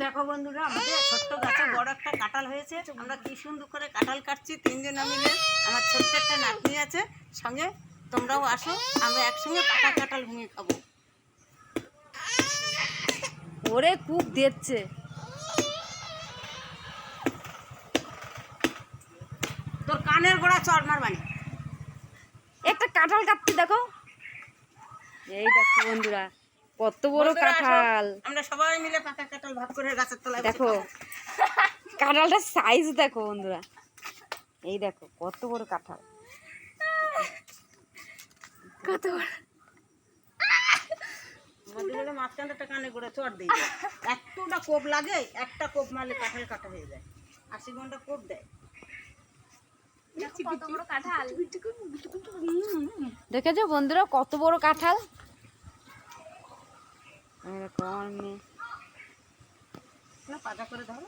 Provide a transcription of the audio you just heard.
দেখো বন্ধুরা, আমাদের ছোট্ট গাছে বড় একটা কাঁঠাল হয়েছে। আমরা কি সুন্দর করে কাঁঠাল কাটছি তিনজনে মিলে। আমার ছোট্ট একটা নাতনি আছে সঙ্গে, তোমরাও আসো, আমরা একসঙ্গে পাকা কাঁঠাল ভেঙে খাবো। ওরে খুব দিচ্ছে, তোর কানের গোড়া চড় মারবানি। একটা কাঁঠাল কাটতে দেখো। এই দেখো বন্ধুরা, কত বড় কাঁঠাল। আমরা সবাই মিলে পাকা কাঁঠাল ভাগ করে গাছের তলায় দেখো কাঁঠালটার সাইজ দেখো বন্ধুরা, এই দেখো কত বড় কাঁঠাল, কত বড়। আমাদের মাঝখানটা কানে গোড়া চড় দিই, একটা কোপ লাগে, একটা কোপ মারলে কাঁঠাল কাটা হয়ে যায়। 80 ঘন্টা কোপ দেয়। দেখেছো বন্ধুরা কত বড় কাঁঠাল। পাজা করে ধরো।